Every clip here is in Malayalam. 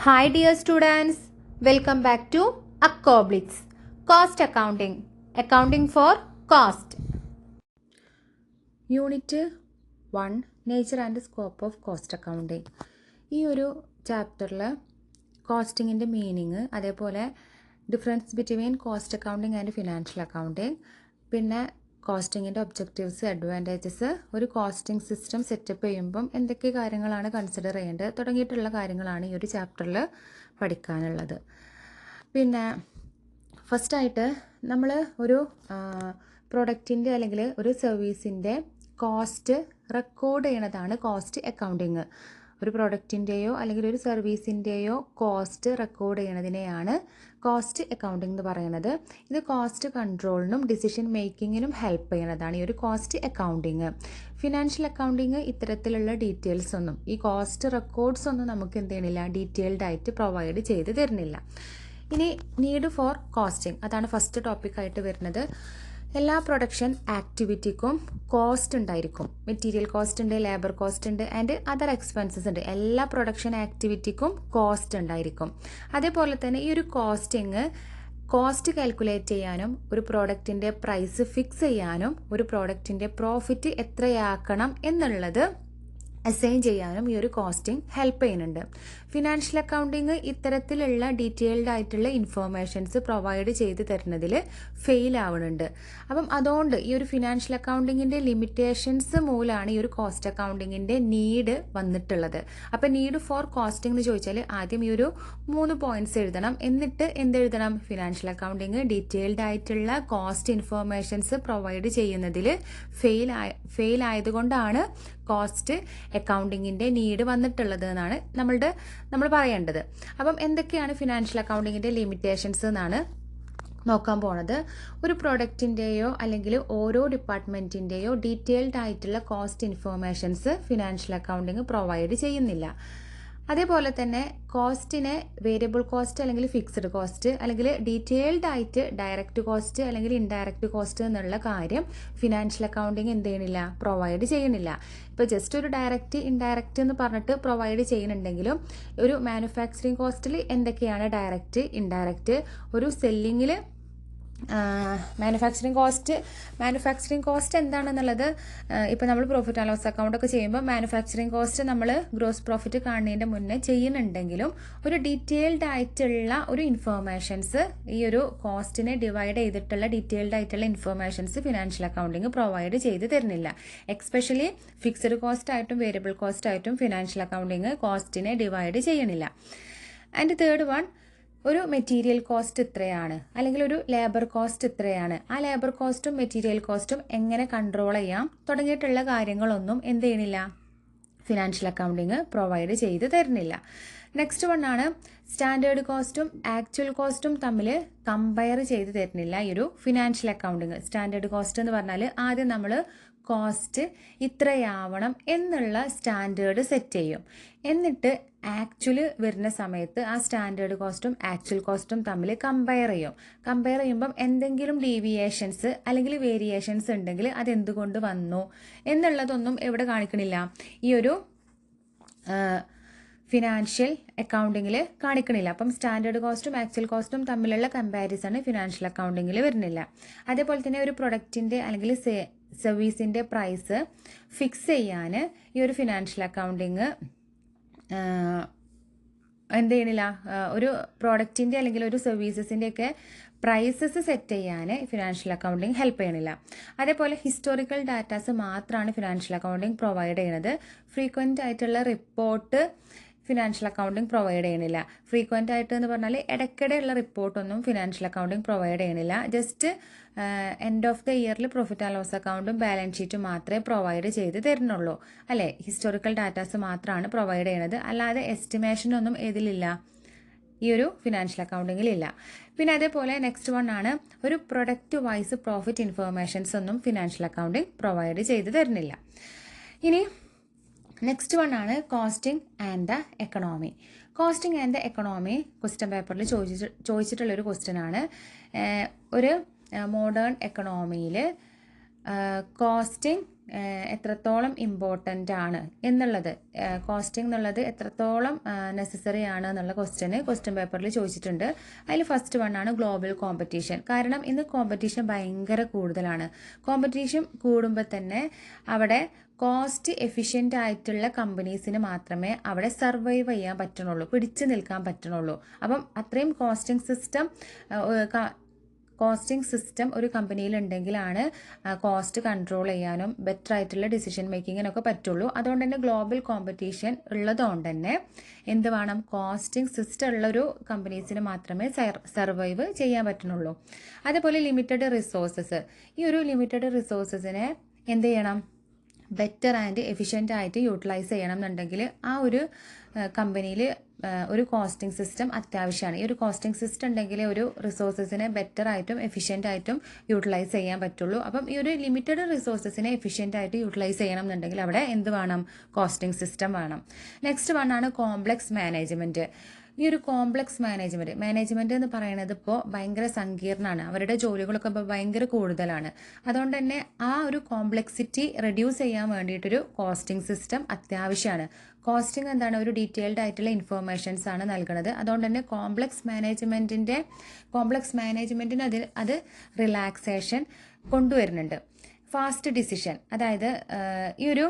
Hi dear students, welcome back to Accoblitz, Cost Accounting, Accounting for Cost. Unit 1 nature and scope of cost accounting. ഈ ഒരു ചാപ്റ്ററിൽ കോസ്റ്റിങ്ങിൻ്റെ മീനിങ്, അതേപോലെ difference between cost accounting and financial accounting, പിന്നെ കോസ്റ്റിങ്ങിൻ്റെ ഒബ്ജക്റ്റീവ്സ്, അഡ്വാൻറ്റേജസ്, ഒരു കോസ്റ്റിംഗ് സിസ്റ്റം സെറ്റപ്പ് ചെയ്യുമ്പം എന്തൊക്കെ കാര്യങ്ങളാണ് കൺസിഡർ ചെയ്യേണ്ടത് തുടങ്ങിയിട്ടുള്ള കാര്യങ്ങളാണ് ഈ ഒരു ചാപ്റ്ററിൽ പഠിക്കാനുള്ളത്. പിന്നെ ഫസ്റ്റായിട്ട് നമ്മൾ ഒരു പ്രൊഡക്റ്റിൻ്റെ അല്ലെങ്കിൽ ഒരു സർവീസിൻ്റെ കോസ്റ്റ് റെക്കോർഡ് ചെയ്യണതാണ് കോസ്റ്റ് അക്കൗണ്ടിങ്. ഒരു പ്രൊഡക്റ്റിൻ്റെയോ അല്ലെങ്കിൽ ഒരു സർവീസിൻ്റെയോ കോസ്റ്റ് റെക്കോർഡ് ചെയ്യണതിനെയാണ് കോസ്റ്റ് അക്കൗണ്ടിങ് എന്ന് പറയുന്നത്. ഇത് കോസ്റ്റ് കൺട്രോളിനും ഡിസിഷൻ മേക്കിങ്ങിനും ഹെൽപ്പ് ചെയ്യണതാണ് ഈ ഒരു കോസ്റ്റ് അക്കൗണ്ടിങ്. ഫിനാൻഷ്യൽ അക്കൗണ്ടിങ് ഇത്തരത്തിലുള്ള ഡീറ്റെയിൽസ് ഒന്നും, ഈ കോസ്റ്റ് റെക്കോർഡ്സ് ഒന്നും നമുക്ക് എന്ത് ചെയ്യണില്ല, ഡീറ്റെയിൽഡ് ആയിട്ട് പ്രൊവൈഡ് ചെയ്ത് തരുന്നില്ല. ഇനി നീഡ് ഫോർ കോസ്റ്റിംഗ്, അതാണ് ഫസ്റ്റ് ടോപ്പിക്കായിട്ട് വരുന്നത്. എല്ലാ പ്രൊഡക്ഷൻ ആക്ടിവിറ്റിക്കും കോസ്റ്റ് ഉണ്ടായിരിക്കും. മെറ്റീരിയൽ കോസ്റ്റ് ഉണ്ട്, ലേബർ കോസ്റ്റ് ഉണ്ട്, ആൻഡ് അതർ എക്സ്പെൻസസ് ഉണ്ട്. എല്ലാ പ്രൊഡക്ഷൻ ആക്ടിവിറ്റിക്കും കോസ്റ്റ് ഉണ്ടായിരിക്കും. അതേപോലെ തന്നെ ഈ ഒരു കോസ്റ്റ് കാൽക്കുലേറ്റ് ചെയ്യാനും, ഒരു പ്രോഡക്റ്റിൻ്റെ പ്രൈസ് ഫിക്സ് ചെയ്യാനും, ഒരു പ്രോഡക്റ്റിൻ്റെ പ്രോഫിറ്റ് എത്രയാക്കണം എന്നുള്ളത് അസൈൻ ചെയ്യാനും ഈ ഒരു കോസ്റ്റിംഗ് ഹെൽപ്പ് ചെയ്യുന്നുണ്ട്. ഫിനാൻഷ്യൽ അക്കൗണ്ടിങ് ഇത്തരത്തിലുള്ള ഡീറ്റെയിൽഡ് ആയിട്ടുള്ള ഇൻഫോർമേഷൻസ് പ്രൊവൈഡ് ചെയ്ത് തരുന്നതിൽ ഫെയിൽ ആവുന്നുണ്ട്. അപ്പം അതുകൊണ്ട് ഈ ഒരു ഫിനാൻഷ്യൽ അക്കൗണ്ടിങ്ങിൻ്റെ ലിമിറ്റേഷൻസ് മൂലമാണ് ഈ ഒരു കോസ്റ്റ് അക്കൗണ്ടിങ്ങിൻ്റെ നീഡ് വന്നിട്ടുള്ളത്. അപ്പം നീഡ് ഫോർ കോസ്റ്റിംഗ് എന്ന് ചോദിച്ചാൽ ആദ്യം ഈ ഒരു 3 പോയിന്റ്സ് എഴുതണം. എന്നിട്ട് എന്തെഴുതണം, ഫിനാൻഷ്യൽ ഡീറ്റെയിൽഡ് ആയിട്ടുള്ള കോസ്റ്റ് ഇൻഫോർമേഷൻസ് പ്രൊവൈഡ് ചെയ്യുന്നതിൽ ഫെയിൽ ആയതുകൊണ്ടാണ് കോസ്റ്റ് അക്കൗണ്ടിങ്ങിൻ്റെ നീഡ് വന്നിട്ടുള്ളത് എന്നാണ് നമ്മൾ പറയേണ്ടത്. അപ്പം എന്തൊക്കെയാണ് ഫിനാൻഷ്യൽ അക്കൗണ്ടിങ്ങിൻ്റെ ലിമിറ്റേഷൻസ് എന്നാണ് നോക്കാൻ പോണത്. ഒരു പ്രൊഡക്റ്റിൻ്റെയോ അല്ലെങ്കിൽ ഓരോ ഡിപ്പാർട്ട്മെൻറ്റിൻ്റെയോ ഡീറ്റെയിൽഡ് ആയിട്ടുള്ള cost informations financial accounting provide ചെയ്യുന്നില്ല. അതേപോലെ തന്നെ കോസ്റ്റിനെ വേരിയബിൾ കോസ്റ്റ് അല്ലെങ്കിൽ ഫിക്സ്ഡ് കോസ്റ്റ് അല്ലെങ്കിൽ ഡീറ്റെയിൽഡ് ആയിട്ട് ഡയറക്റ്റ് കോസ്റ്റ് അല്ലെങ്കിൽ ഇൻഡയറക്റ്റ് കോസ്റ്റ് എന്നുള്ള കാര്യം ഫിനാൻഷ്യൽ അക്കൗണ്ടിങ് എന്ത് ചെയ്യണില്ല, പ്രൊവൈഡ് ചെയ്യണില്ല. ഇപ്പോൾ ജസ്റ്റ് ഒരു ഡയറക്റ്റ് ഇൻഡയറക്റ്റ് എന്ന് പറഞ്ഞിട്ട് പ്രൊവൈഡ് ചെയ്യുന്നുണ്ടെങ്കിലും ഒരു മാനുഫാക്ചറിങ് കോസ്റ്റിൽ എന്തൊക്കെയാണ് ഡയറക്റ്റ് ഇൻഡയറക്റ്റ്, ഒരു സെല്ലിങ്ങിൽ മാനുഫാക്ചറിങ് കോസ്റ്റ് എന്താണെന്നുള്ളത് ഇപ്പോൾ നമ്മൾ പ്രോഫിറ്റ് ആൻഡ് ലോസ് അക്കൗണ്ടൊക്കെ ചെയ്യുമ്പോൾ മാനുഫാക്ചറിങ് കോസ്റ്റ് നമ്മൾ ഗ്രോസ് പ്രോഫിറ്റ് കാണുന്നതിൻ്റെ മുന്നേ ചെയ്യുന്നുണ്ടെങ്കിലും ഒരു ഡീറ്റെയിൽഡ് ആയിട്ടുള്ള ഒരു ഇൻഫോർമേഷൻസ്, ഈ ഒരു കോസ്റ്റിനെ ഡിവൈഡ് ചെയ്തിട്ടുള്ള ഡീറ്റെയിൽഡ് ആയിട്ടുള്ള ഇൻഫോർമേഷൻസ് ഫിനാൻഷ്യൽ അക്കൗണ്ടിങ് പ്രൊവൈഡ് ചെയ്ത് തരുന്നില്ല. എക്സ്പെഷ്യലി ഫിക്സഡ് കോസ്റ്റ് ആയിട്ടും വേരിയബിൾ കോസ്റ്റ് ആയിട്ടും ഫിനാൻഷ്യൽ അക്കൗണ്ടിങ് കോസ്റ്റിനെ ഡിവൈഡ് ചെയ്യണില്ല. ആൻഡ് തേർഡ് വൺ, ഒരു മെറ്റീരിയൽ കോസ്റ്റ് ഇത്രയാണ് അല്ലെങ്കിൽ ഒരു ലേബർ കോസ്റ്റ് ഇത്രയാണ്, ആ ലേബർ കോസ്റ്റും മെറ്റീരിയൽ കോസ്റ്റും എങ്ങനെ കൺട്രോൾ ചെയ്യാം തുടങ്ങിയിട്ടുള്ള കാര്യങ്ങളൊന്നും എന്ത് ചെയ്യണില്ല, ഫിനാൻഷ്യൽ അക്കൗണ്ടിങ് പ്രൊവൈഡ് ചെയ്ത് തരുന്നില്ല. നെക്സ്റ്റ് വൺ ആണ് സ്റ്റാൻഡേർഡ് കോസ്റ്റും ആക്ച്വൽ കോസ്റ്റും തമ്മിൽ കമ്പയർ ചെയ്ത് തരുന്നില്ല ഈ ഒരു ഫിനാൻഷ്യൽ അക്കൗണ്ടിങ്. സ്റ്റാൻഡേർഡ് കോസ്റ്റ് എന്ന് പറഞ്ഞാൽ ആദ്യം നമ്മൾ കോസ്റ്റ് ഇത്രയാവണം എന്നുള്ള സ്റ്റാൻഡേർഡ് സെറ്റ് ചെയ്യും. എന്നിട്ട് ആക്ച്വൽ വരുന്ന സമയത്ത് ആ സ്റ്റാൻഡേർഡ് കോസ്റ്റും ആക്ച്വൽ കോസ്റ്റും തമ്മിൽ കമ്പയർ ചെയ്യുമ്പം എന്തെങ്കിലും ഡീവിയേഷൻസ് അല്ലെങ്കിൽ വേരിയേഷൻസ് ഉണ്ടെങ്കിൽ അതെന്തുകൊണ്ട് വന്നു എന്നുള്ളതൊന്നും എവിടെ കാണിക്കണില്ല, ഈ ഒരു ഫിനാൻഷ്യൽ അക്കൗണ്ടിങ്ങിൽ കാണിക്കണില്ല. അപ്പം സ്റ്റാൻഡേർഡ് കോസ്റ്റും ആക്ച്വൽ കോസ്റ്റും തമ്മിലുള്ള കമ്പാരിസൺ ഫിനാൻഷ്യൽ അക്കൗണ്ടിങ്ങിൽ വരുന്നില്ല. അതേപോലെ തന്നെ ഒരു പ്രൊഡക്റ്റിൻ്റെ അല്ലെങ്കിൽ സർവീസിൻ്റെ പ്രൈസ് ഫിക്സ് ചെയ്യാൻ ഈ ഒരു ഫിനാൻഷ്യൽ അക്കൗണ്ടിങ് എന്ത് ചെയ്യണില്ല, ഒരു പ്രോഡക്റ്റിൻ്റെ അല്ലെങ്കിൽ ഒരു സർവീസസിൻ്റെയൊക്കെ പ്രൈസസ് സെറ്റ് ചെയ്യാൻ ഫിനാൻഷ്യൽ അക്കൗണ്ടിങ് ഹെൽപ്പ് ചെയ്യണില്ല. അതേപോലെ ഹിസ്റ്റോറിക്കൽ ഡാറ്റാസ് മാത്രമാണ് ഫിനാൻഷ്യൽ അക്കൗണ്ടിങ് പ്രൊവൈഡ് ചെയ്യണത്. ഫ്രീക്വൻ്റ് ആയിട്ടുള്ള റിപ്പോർട്ട് ഫിനാൻഷ്യൽ അക്കൗണ്ടിങ് പ്രൊവൈഡ് ചെയ്യണില്ല. ഫ്രീക്വൻ്റ് ആയിട്ട് എന്ന് പറഞ്ഞാൽ ഇടയ്ക്കിടെയുള്ള റിപ്പോർട്ടൊന്നും ഫിനാൻഷ്യൽ അക്കൗണ്ടിങ് പ്രൊവൈഡ് ചെയ്യണില്ല. ജസ്റ്റ് എൻഡ് ഓഫ് ദ ഇയറിൽ പ്രോഫിറ്റ് ആൻഡ് ലോസ് അക്കൗണ്ടും ബാലൻസ് ഷീറ്റും മാത്രമേ പ്രൊവൈഡ് ചെയ്ത് തരുന്നുള്ളൂ, അല്ലേ? ഹിസ്റ്റോറിക്കൽ ഡാറ്റാസ് മാത്രമാണ് പ്രൊവൈഡ് ചെയ്യണത്. അല്ലാതെ എസ്റ്റിമേഷനൊന്നും ഏതിലില്ല, ഈ ഒരു ഫിനാൻഷ്യൽ അക്കൗണ്ടിങ്ങിലില്ല. പിന്നെ അതേപോലെ നെക്സ്റ്റ് വൺ ആണ് ഒരു പ്രൊഡക്റ്റ് വൈസ് പ്രോഫിറ്റ് ഇൻഫോർമേഷൻസ് ഒന്നും ഫിനാൻഷ്യൽ അക്കൗണ്ടിങ് പ്രൊവൈഡ് ചെയ്ത് തരുന്നില്ല. ഇനി നെക്സ്റ്റ് വൺ ആണ് costing and the economy. Costing and the economy question പേപ്പറിൽ ചോദിച്ചിട്ടുള്ളൊരു ക്വസ്റ്റ്യൻ ആണ്. ഒരു മോഡേൺ എക്കണോമിയിൽ കോസ്റ്റിംഗ് എത്രത്തോളം ഇമ്പോർട്ടൻ്റ് ആണ് എന്നുള്ളത്, കോസ്റ്റിംഗ് എന്നുള്ളത് എത്രത്തോളം നെസസറി ആണ് എന്നുള്ള ക്വസ്റ്റ്യൻ പേപ്പറിൽ ചോദിച്ചിട്ടുണ്ട്. അതിൽ ഫസ്റ്റ് വണ്ണാണ് ഗ്ലോബൽ കോമ്പറ്റീഷൻ. കാരണം ഇന്ന് കോമ്പറ്റീഷൻ ഭയങ്കര കൂടുതലാണ്. കോമ്പറ്റീഷൻ കൂടുമ്പോൾ തന്നെ അവിടെ കോസ്റ്റ് എഫിഷ്യൻ്റ് ആയിട്ടുള്ള കമ്പനീസിന് മാത്രമേ അവിടെ സർവൈവ് ചെയ്യാൻ പറ്റണുള്ളൂ, പിടിച്ചു നിൽക്കാൻ പറ്റണുള്ളൂ. അപ്പം അത്രയും കോസ്റ്റിംഗ് സിസ്റ്റം ഒരു കമ്പനിയിൽ ഉണ്ടെങ്കിലാണ് കോസ്റ്റ് കൺട്രോൾ ചെയ്യാനും ബെറ്റർ ആയിട്ടുള്ള ഡിസിഷൻ മേക്കിങ്ങിനൊക്കെ പറ്റുള്ളൂ. അതുകൊണ്ട് തന്നെ ഗ്ലോബൽ കോമ്പറ്റീഷൻ ഉള്ളതുകൊണ്ട് തന്നെ എന്ത് വേണം, കോസ്റ്റിംഗ് സിസ്റ്റം ഉള്ളൊരു കമ്പനീസിന് മാത്രമേ സർവൈവ് ചെയ്യാൻ പറ്റുന്നുള്ളൂ. അതേപോലെ ലിമിറ്റഡ് റിസോഴ്സസ്, ഈ ഒരു ലിമിറ്റഡ് റിസോഴ്സസിനെ എന്ത് ചെയ്യണം, ബെറ്റർ ആൻഡ് എഫിഷ്യൻ്റ് ആയിട്ട് യൂട്ടിലൈസ് ചെയ്യണം എന്നുണ്ടെങ്കിൽ ആ ഒരു കമ്പനിയിൽ ഒരു കോസ്റ്റിംഗ് സിസ്റ്റം അത്യാവശ്യമാണ്. ഈ ഒരു കോസ്റ്റിംഗ് സിസ്റ്റം ഉണ്ടെങ്കിൽ ഒരു റിസോഴ്സസിനെ ബെറ്റർ ആയിട്ടും എഫിഷ്യൻ്റ് ആയിട്ടും യൂട്ടിലൈസ് ചെയ്യാൻ പറ്റുള്ളൂ. അപ്പം ഈ ഒരു ലിമിറ്റഡ് റിസോഴ്സസിനെ എഫിഷ്യൻ്റ് ആയിട്ട് യൂട്ടിലൈസ് ചെയ്യണം എന്നുണ്ടെങ്കിൽ അവിടെ എന്ത് വേണം, കോസ്റ്റിംഗ് സിസ്റ്റം വേണം. നെക്സ്റ്റ് വണ്ണാണ് കോംപ്ലക്സ് മാനേജ്മെൻറ്റ്. ഈ ഒരു കോംപ്ലക്സ് മാനേജ്മെൻറ്റ് എന്ന് പറയുന്നത് ഇപ്പോൾ ഭയങ്കര സങ്കീർണ്ണമാണ്. അവരുടെ ജോലികളൊക്കെ ഇപ്പോൾ ഭയങ്കര കൂടുതലാണ്. അതുകൊണ്ട് തന്നെ ആ ഒരു കോംപ്ലക്സിറ്റി റെഡ്യൂസ് ചെയ്യാൻ വേണ്ടിയിട്ടൊരു കോസ്റ്റിംഗ് സിസ്റ്റം അത്യാവശ്യമാണ്. കോസ്റ്റിംഗ് എന്താണ്, ഒരു ഡീറ്റെയിൽഡ് ആയിട്ടുള്ള ഇൻഫോർമേഷൻസ് ആണ് നൽകുന്നത്. അതുകൊണ്ട് തന്നെ കോംപ്ലക്സ് മാനേജ്മെൻറ്റിന് അത് റിലാക്സേഷൻ കൊണ്ടുവരുന്നുണ്ട്. ഫാസ്റ്റ് ഡിസിഷൻ, അതായത് ഈ ഒരു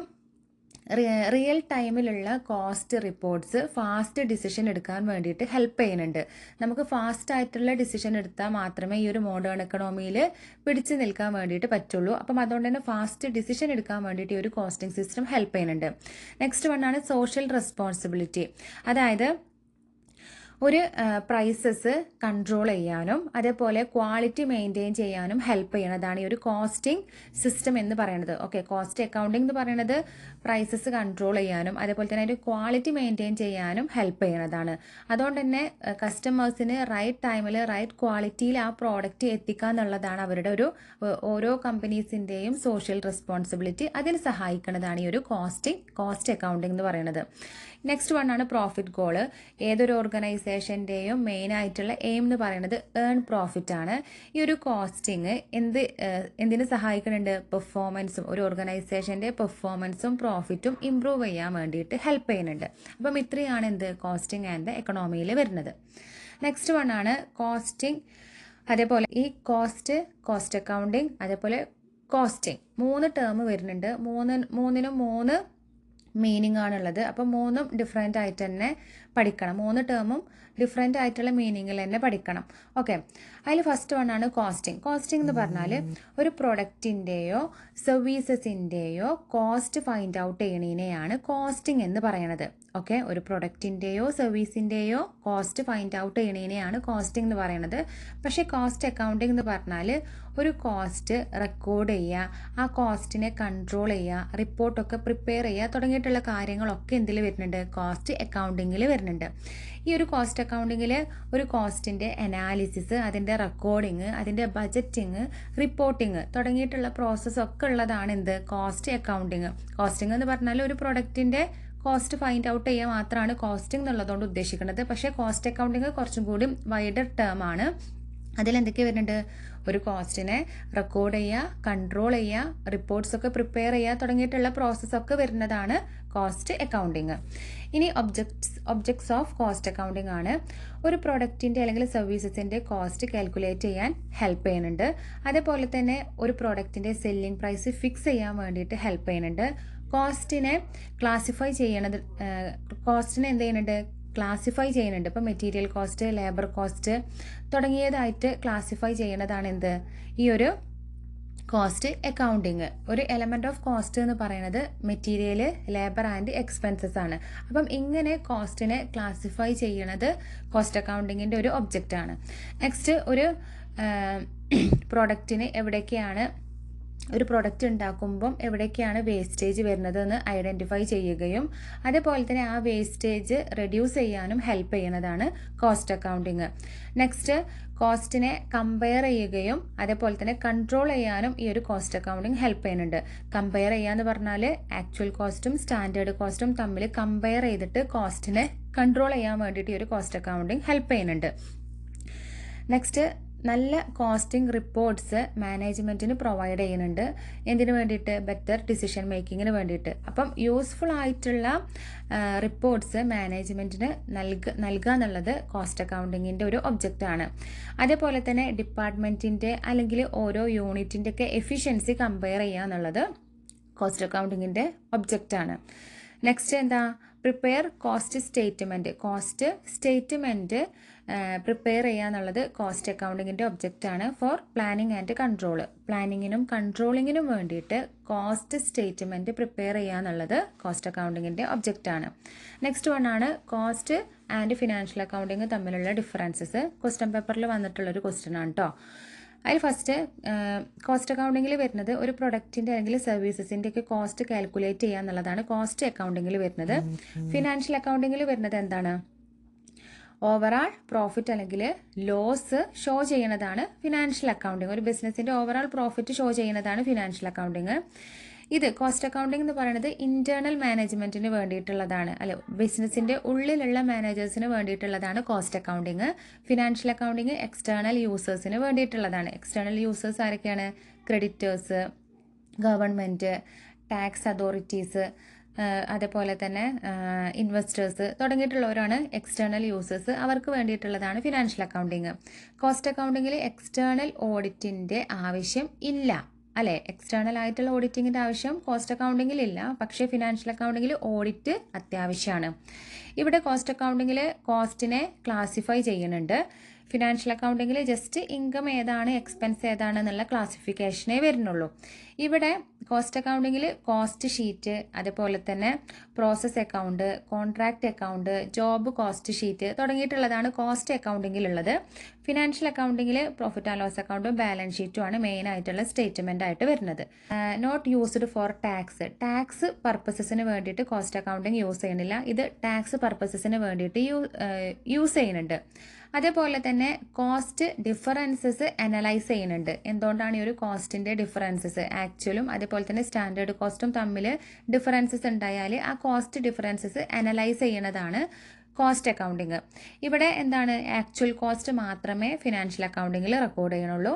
റിയൽ ടൈമിലുള്ള കോസ്റ്റ് റിപ്പോർട്ട്സ് ഫാസ്റ്റ് ഡിസിഷൻ എടുക്കാൻ വേണ്ടിയിട്ട് ഹെൽപ്പ് ചെയ്യുന്നുണ്ട്. നമുക്ക് ഫാസ്റ്റ് ആയിട്ടുള്ള ഡിസിഷൻ എടുത്താൽ മാത്രമേ ഈ ഒരു മോഡേൺ എക്കണോമിയിൽ പിടിച്ചു നിൽക്കാൻ വേണ്ടിയിട്ട് പറ്റുള്ളൂ. അപ്പം അതുകൊണ്ട് തന്നെ ഫാസ്റ്റ് ഡിസിഷൻ എടുക്കാൻ വേണ്ടിയിട്ട് ഈ ഒരു കോസ്റ്റിംഗ് സിസ്റ്റം ഹെൽപ്പ് ചെയ്യുന്നുണ്ട്. നെക്സ്റ്റ് വണ്ണാണ് സോഷ്യൽ റെസ്പോൺസിബിലിറ്റി. അതായത് ഒരു പ്രൈസസ് കൺട്രോൾ ചെയ്യാനും അതേപോലെ ക്വാളിറ്റി മെയിൻറ്റെയിൻ ചെയ്യാനും ഹെൽപ്പ് ചെയ്യണതാണ് ഈ ഒരു കോസ്റ്റിംഗ് സിസ്റ്റം എന്ന് പറയുന്നത്. ഓക്കെ, കോസ്റ്റ് അക്കൗണ്ടിംഗ് എന്ന് പറയുന്നത് പ്രൈസസ് കൺട്രോൾ ചെയ്യാനും അതേപോലെ തന്നെ ഒരു ക്വാളിറ്റി മെയിൻറ്റെയിൻ ചെയ്യാനും ഹെൽപ്പ് ചെയ്യണതാണ്. അതുകൊണ്ട് തന്നെ കസ്റ്റമേഴ്സിന് റൈറ്റ് ടൈമിൽ റൈറ്റ് ക്വാളിറ്റിയിൽ ആ പ്രോഡക്റ്റ് എത്തിക്കുക എന്നുള്ളതാണ് അവരുടെ ഓരോ കമ്പനീസിൻ്റെയും സോഷ്യൽ റെസ്പോൺസിബിലിറ്റി. അതിന് സഹായിക്കുന്നതാണ് ഈ ഒരു കോസ്റ്റ് അക്കൗണ്ടിംഗ് എന്ന് പറയുന്നത്. നെക്സ്റ്റ് വണ്ണാണ് പ്രോഫിറ്റ് ഗോള്. ഏതൊരു ഓർഗനൈസേഷൻ്റെയും മെയിൻ ആയിട്ടുള്ള എയിം എന്ന് പറയുന്നത് ഏൺ പ്രോഫിറ്റ് ആണ്. ഈ ഒരു കോസ്റ്റിംഗ് എന്തിനു സഹായിക്കുന്നുണ്ട്, പെർഫോമൻസും ഒരു ഓർഗനൈസേഷൻ്റെ പെർഫോമൻസും പ്രോഫിറ്റും ഇമ്പ്രൂവ് ചെയ്യാൻ വേണ്ടിയിട്ട് ഹെൽപ്പ് ചെയ്യുന്നുണ്ട്. അപ്പം ഇത്രയാണ് കോസ്റ്റിംഗ് ആൻഡ് എക്കണോമിയിൽ വരുന്നത്. നെക്സ്റ്റ് വണ്ണാണ് കോസ്റ്റിംഗ്. അതേപോലെ ഈ കോസ്റ്റ് അക്കൗണ്ടിങ് അതേപോലെ കോസ്റ്റിംഗ് 3 ടേം വരുന്നുണ്ട്. മൂന്നിനും 3 മീനിങ് ആണുള്ളത്. അപ്പോൾ 3ഉം ഡിഫറെൻ്റ് ആയിട്ട് തന്നെ പഠിക്കണം. 3 ടേമും ഡിഫറെൻ്റ് ആയിട്ടുള്ള മീനിങ്ങിൽ തന്നെ പഠിക്കണം. ഓക്കെ, അതിൽ ഫസ്റ്റ് വണ്ണാണ് കോസ്റ്റിംഗ് എന്ന് പറഞ്ഞാൽ ഒരു പ്രൊഡക്റ്റിൻ്റെയോ സർവീസസിൻ്റെയോ കോസ്റ്റ് ഫൈൻഡ് ഔട്ട് ചെയ്യണതിനെയാണ് കോസ്റ്റിംഗ് എന്ന് പറയണത്. ഓക്കെ, ഒരു പ്രൊഡക്റ്റിൻ്റെയോ സർവീസിൻ്റെയോ കോസ്റ്റ് ഫൈൻഡ് ഔട്ട് ചെയ്യണതിനെയാണ് കോസ്റ്റിംഗ് എന്ന് പറയുന്നത്. പക്ഷേ കോസ്റ്റ് അക്കൗണ്ടിംഗ് എന്ന് പറഞ്ഞാൽ ഒരു കോസ്റ്റ് റെക്കോർഡ് ചെയ്യുക, ആ കോസ്റ്റിനെ കൺട്രോൾ ചെയ്യുക, റിപ്പോർട്ടൊക്കെ പ്രിപ്പയർ ചെയ്യുക തുടങ്ങിയിട്ടുള്ള കാര്യങ്ങളൊക്കെ എന്തിൽ വരുന്നുണ്ട്, കോസ്റ്റ് അക്കൗണ്ടിങ്ങിൽ വരുന്നുണ്ട്. ഈ ഒരു കോസ്റ്റ് അക്കൗണ്ടിങ്ങിൽ ഒരു കോസ്റ്റിൻ്റെ അനാലിസിസ്, അതിൻ്റെ റെക്കോർഡിങ്, അതിൻ്റെ ബജറ്റിങ്, റിപ്പോർട്ടിങ് തുടങ്ങിയിട്ടുള്ള പ്രോസസ്സൊക്കെ ഉള്ളതാണ് കോസ്റ്റ് അക്കൗണ്ടിങ്. കോസ്റ്റിംഗ് എന്ന് പറഞ്ഞാൽ ഒരു പ്രൊഡക്റ്റിൻ്റെ കോസ്റ്റ് ഫൈൻഡ് ഔട്ട് ചെയ്യുക മാത്രമാണ് കോസ്റ്റിംഗ് എന്നുള്ളതുകൊണ്ട് ഉദ്ദേശിക്കുന്നത്. പക്ഷേ കോസ്റ്റ് അക്കൗണ്ടിങ് കുറച്ചും കൂടി വൈഡർ ടേം ആണ്. അതിലെന്തൊക്കെ വരുന്നുണ്ട്, ഒരു കോസ്റ്റിനെ റെക്കോർഡ് ചെയ്യുക, കൺട്രോൾ ചെയ്യുക, റിപ്പോർട്ട്സൊക്കെ പ്രിപ്പയർ ചെയ്യുക തുടങ്ങിയിട്ടുള്ള പ്രോസസ്സൊക്കെ വരുന്നതാണ് കോസ്റ്റ് അക്കൗണ്ടിങ്. ഇനി ഒബ്ജക്ട്സ് ഓഫ് കോസ്റ്റ് അക്കൗണ്ടിങ് ആണ്. ഒരു പ്രൊഡക്റ്റിൻ്റെ അല്ലെങ്കിൽ സർവീസസിൻ്റെ കോസ്റ്റ് കാൽക്കുലേറ്റ് ചെയ്യാൻ ഹെൽപ്പ് ചെയ്യുന്നുണ്ട്. അതേപോലെ തന്നെ ഒരു പ്രൊഡക്റ്റിൻ്റെ സെല്ലിംഗ് പ്രൈസ് ഫിക്സ് ചെയ്യാൻ വേണ്ടിയിട്ട് ഹെൽപ്പ് ചെയ്യുന്നുണ്ട്. കോസ്റ്റിനെ എന്ത് ചെയ്യുന്നുണ്ട്, ക്ലാസിഫൈ ചെയ്യുന്നുണ്ട്. ഇപ്പോൾ മെറ്റീരിയൽ കോസ്റ്റ്, ലേബർ കോസ്റ്റ് തുടങ്ങിയതായിട്ട് ക്ലാസിഫൈ ചെയ്യുന്നതാണ് ഈ ഒരു കോസ്റ്റ് അക്കൗണ്ടിങ്. ഒരു എലമെൻറ്റ് ഓഫ് കോസ്റ്റ് എന്ന് പറയുന്നത് മെറ്റീരിയൽ, ലേബർ ആൻഡ് എക്സ്പെൻസസ് ആണ്. അപ്പം ഇങ്ങനെ കോസ്റ്റിനെ ക്ലാസിഫൈ ചെയ്യണത് കോസ്റ്റ് അക്കൗണ്ടിങ്ങിൻ്റെ ഒരു ഒബ്ജക്റ്റാണ്. നെക്സ്റ്റ്, ഒരു പ്രൊഡക്റ്റിന് ഒരു പ്രൊഡക്റ്റ് ഉണ്ടാക്കുമ്പം എവിടേക്കാണ് വേസ്റ്റേജ് വരുന്നത് എന്ന് ഐഡൻറ്റിഫൈ ചെയ്യുകയും അതേപോലെ തന്നെ ആ വേസ്റ്റേജ് റെഡ്യൂസ് ചെയ്യാനും ഹെൽപ്പ് ചെയ്യുന്നതാണ് കോസ്റ്റ് അക്കൗണ്ടിങ്. നെക്സ്റ്റ്, കോസ്റ്റിനെ കമ്പയർ ചെയ്യുകയും അതേപോലെ തന്നെ കൺട്രോൾ ചെയ്യാനും ഈ ഒരു കോസ്റ്റ് അക്കൗണ്ടിങ് ഹെൽപ്പ് ചെയ്യുന്നുണ്ട്. കമ്പയർ ചെയ്യാന്ന് പറഞ്ഞാൽ ആക്ച്വൽ കോസ്റ്റും സ്റ്റാൻഡേർഡ് കോസ്റ്റും തമ്മിൽ കമ്പയർ ചെയ്തിട്ട് കോസ്റ്റിനെ കൺട്രോൾ ചെയ്യാൻ വേണ്ടിയിട്ട് ഈ ഒരു കോസ്റ്റ് അക്കൗണ്ടിങ് ഹെൽപ്പ് ചെയ്യുന്നുണ്ട്. നെക്സ്റ്റ്, നല്ല കോസ്റ്റിംഗ് റിപ്പോർട്ട്സ് മാനേജ്മെൻറ്റിന് പ്രൊവൈഡ് ചെയ്യുന്നുണ്ട്. എന്തിനു വേണ്ടിയിട്ട്? ബെറ്റർ ഡിസിഷൻ മേക്കിങ്ങിന് വേണ്ടിയിട്ട്. അപ്പം യൂസ്ഫുൾ ആയിട്ടുള്ള റിപ്പോർട്ട്സ് മാനേജ്മെൻറ്റിന് നൽകുക എന്നുള്ളത് കോസ്റ്റ് അക്കൗണ്ടിങ്ങിൻ്റെ ഒരു ഒബ്ജക്റ്റാണ്. അതേപോലെ തന്നെ ഡിപ്പാർട്ട്മെൻറ്റിൻ്റെ അല്ലെങ്കിൽ ഓരോ യൂണിറ്റിൻ്റെയൊക്കെ എഫിഷ്യൻസി കമ്പയർ ചെയ്യുക എന്നുള്ളത് കോസ്റ്റ് അക്കൗണ്ടിങ്ങിൻ്റെ ഒബ്ജക്റ്റാണ്. നെക്സ്റ്റ് എന്താ? Prepare cost statement. Cost statement prepare ചെയ്യുക എന്നുള്ളത് കോസ്റ്റ് അക്കൗണ്ടിങ്ങിൻ്റെ ഒബ്ജക്റ്റാണ് ഫോർ പ്ലാനിങ് ആൻഡ് കൺട്രോൾ. പ്ലാനിങ്ങിനും കൺട്രോളിങ്ങിനും വേണ്ടിയിട്ട് കോസ്റ്റ് സ്റ്റേറ്റ്മെൻറ്റ് പ്രിപ്പയർ ചെയ്യുക എന്നുള്ളത് കോസ്റ്റ് അക്കൗണ്ടിങ്ങിൻ്റെ ഒബ്ജക്റ്റാണ്. നെക്സ്റ്റ് വൺ ആണ് കോസ്റ്റ് ആൻഡ് ഫിനാൻഷ്യൽ അക്കൗണ്ടിങ് തമ്മിലുള്ള ഡിഫറൻസസ്. ക്വസ്റ്റ്യൻ പേപ്പറിൽ വന്നിട്ടുള്ളൊരു ക്വസ്റ്റ്യൻ ആണ് കേട്ടോ. അതിൽ ഫസ്റ്റ് കോസ്റ്റ് അക്കൗണ്ടിങ്ങിൽ വരുന്നത് ഒരു പ്രൊഡക്റ്റിൻ്റെ അല്ലെങ്കിൽ സർവീസസിൻ്റെ ഒക്കെ കോസ്റ്റ് കാൽക്കുലേറ്റ് ചെയ്യുക എന്നുള്ളതാണ് കോസ്റ്റ് അക്കൗണ്ടിങ്ങിൽ വരുന്നത്. ഫിനാൻഷ്യൽ അക്കൗണ്ടിങ്ങിൽ വരുന്നത് എന്താണ്? ഓവറാൾ പ്രോഫിറ്റ് അല്ലെങ്കിൽ ലോസ് ഷോ ചെയ്യുന്നതാണ് ഫിനാൻഷ്യൽ അക്കൗണ്ടിങ്. ഒരു ബിസിനസ്സിൻ്റെ ഓവറാൾ പ്രോഫിറ്റ് ഷോ ചെയ്യുന്നതാണ് ഫിനാൻഷ്യൽ അക്കൗണ്ടിങ്. ഇത് കോസ്റ്റ് അക്കൗണ്ടിങ് എന്ന് പറയുന്നത് ഇന്റേണൽ മാനേജ്മെന്റിന് വേണ്ടിയിട്ടുള്ളതാണ്, അല്ലെ, ബിസിനസിന്റെ ഉള്ളിലുള്ള മാനേജേഴ്സിന് വേണ്ടിയിട്ടുള്ളതാണ് cost accounting. Financial accounting external യൂസേഴ്സിന് വേണ്ടിയിട്ടുള്ളതാണ്. എക്സ്റ്റേണൽ യൂസേഴ്സ് ആരൊക്കെയാണ്? ക്രെഡിറ്റേഴ്സ്, ഗവൺമെന്റ്, ടാക്സ് അതോറിറ്റീസ്, അതേപോലെ തന്നെ ഇൻവെസ്റ്റേഴ്സ് തുടങ്ങിയിട്ടുള്ളവരാണ് എക്സ്റ്റേണൽ യൂസേഴ്സ്. അവർക്ക് വേണ്ടിയിട്ടുള്ളതാണ് ഫിനാൻഷ്യൽ അക്കൗണ്ടിങ്. കോസ്റ്റ് അക്കൗണ്ടിങ്ങിൽ എക്സ്റ്റേണൽ ഓഡിറ്റിന്റെ ആവശ്യം ഇല്ല, അല്ലേ? എക്സ്റ്റേണൽ ആയിട്ടുള്ള ഓഡിറ്റിങ്ങിൻ്റെ ആവശ്യം കോസ്റ്റ് അക്കൗണ്ടിങ്ങിൽ ഇല്ല. പക്ഷേ ഫിനാൻഷ്യൽ അക്കൗണ്ടിങ്ങിൽ ഓഡിറ്റ് അത്യാവശ്യമാണ്. ഇവിടെ കോസ്റ്റ് അക്കൗണ്ടിങ്ങിൽ കോസ്റ്റിനെ ക്ലാസിഫൈ ചെയ്യുന്നുണ്ട്. ഫിനാൻഷ്യൽ അക്കൗണ്ടിങ്ങിൽ ജസ്റ്റ് ഇൻകം ഏതാണ് എക്സ്പെൻസ് ഏതാണ് എന്നുള്ള ക്ലാസിഫിക്കേഷനേ വരുന്നുള്ളൂ. ഇവിടെ കോസ്റ്റ് അക്കൗണ്ടിങ്ങിൽ കോസ്റ്റ് ഷീറ്റ്, അതേപോലെ തന്നെ process account, contract account, job cost sheet തുടങ്ങിയിട്ടുള്ളതാണ് കോസ്റ്റ് അക്കൗണ്ടിങ്ങിലുള്ളത്. ഫിനാൻഷ്യൽ അക്കൗണ്ടിങ്ങിൽ പ്രോഫിറ്റ് ആൻഡ് ലോസ് അക്കൗണ്ടും ബാലൻസ് ഷീറ്റും ആണ് മെയിൻ ആയിട്ടുള്ള സ്റ്റേറ്റ്മെന്റ് ആയിട്ട് വരുന്നത്. Not used for tax. Tax പർപ്പസസിന് വേണ്ടിയിട്ട് കോസ്റ്റ് അക്കൗണ്ടിങ് യൂസ് ചെയ്യുന്നില്ല. ഇത് ടാക്സ് പർപ്പസസിന് വേണ്ടിയിട്ട് യൂസ് ചെയ്യുന്നുണ്ട്. അതേപോലെ തന്നെ കോസ്റ്റ് ഡിഫറൻസസ് അനലൈസ് ചെയ്യുന്നുണ്ട്. എന്തുകൊണ്ടാണ് ഈ ഒരു കോസ്റ്റിന്റെ ഡിഫറൻസസ്, ആക്ച്വലും അതേപോലെ തന്നെ സ്റ്റാൻഡേർഡ് കോസ്റ്റും തമ്മിൽ ഡിഫറൻസസ് ഉണ്ടായാൽ ആ കോസ്റ്റ് ഡിഫറൻസസ് അനലൈസ് ചെയ്യുന്നതാണ് കോസ്റ്റ് അക്കൗണ്ടിങ്. ഇവിടെ എന്താണ്? ആക്ച്വൽ കോസ്റ്റ് മാത്രമേ ഫിനാൻഷ്യൽ അക്കൗണ്ടിങ്ങിൽ റെക്കോർഡ് ചെയ്യണുള്ളൂ.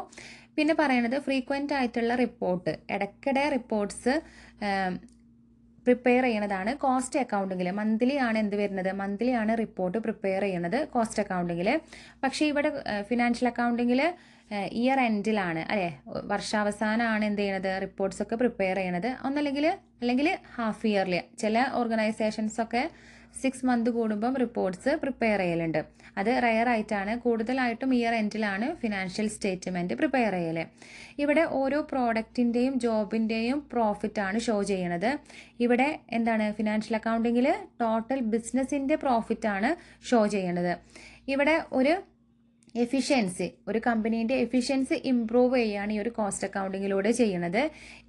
പിന്നെ പറയുന്നത് ഫ്രീക്വൻ്റ് ആയിട്ടുള്ള റിപ്പോർട്ട്, ഇടയ്ക്കിടെ റിപ്പോർട്ട്സ് പ്രിപ്പയർ ചെയ്യുന്നതാണ് കോസ്റ്റ് അക്കൗണ്ടിങ്ങിൽ. മന്ത്ലി ആണ് എന്ത് വരുന്നത്? മന്ത്ലി ആണ് റിപ്പോർട്ട് പ്രിപ്പയർ ചെയ്യുന്നത് കോസ്റ്റ് അക്കൗണ്ടിങ്ങിൽ. പക്ഷേ ഇവിടെ ഫിനാൻഷ്യൽ അക്കൗണ്ടിങ്ങിൽ ഇയർ എൻഡിലാണ്, അല്ലേ, വർഷാവസാനമാണ് എന്ത് ചെയ്യുന്നത്? റിപ്പോർട്ട്സ് ഒക്കെ പ്രിപ്പയർ ചെയ്യണത്. അല്ലെങ്കിൽ ഹാഫ് ഇയർലി. ചില ഓർഗനൈസേഷൻസൊക്കെ 6 മന്ത് കൂടുമ്പം റിപ്പോർട്ട്സ് പ്രിപ്പയർ ചെയ്യലുണ്ട്. അത് റെയർ ആയിട്ടാണ്. കൂടുതലായിട്ടും ഇയർ എൻഡിലാണ് ഫിനാൻഷ്യൽ സ്റ്റേറ്റ്മെൻറ്റ് പ്രിപ്പയർ ചെയ്യൽ. ഇവിടെ ഓരോ പ്രോഡക്റ്റിൻ്റെയും ജോബിൻ്റെയും പ്രോഫിറ്റാണ് ഷോ ചെയ്യണത്. ഇവിടെ എന്താണ്? ഫിനാൻഷ്യൽ അക്കൗണ്ടിങ്ങിൽ ടോട്ടൽ ബിസിനസ്സിൻ്റെ പ്രോഫിറ്റാണ് ഷോ ചെയ്യണത്. ഇവിടെ ഒരു കമ്പനീൻ്റെ എഫിഷ്യൻസി ഇംപ്രൂവ് ചെയ്യുകയാണ് ഈ ഒരു കോസ്റ്റ് അക്കൗണ്ടിങ്ങിലൂടെ ചെയ്യുന്നത്.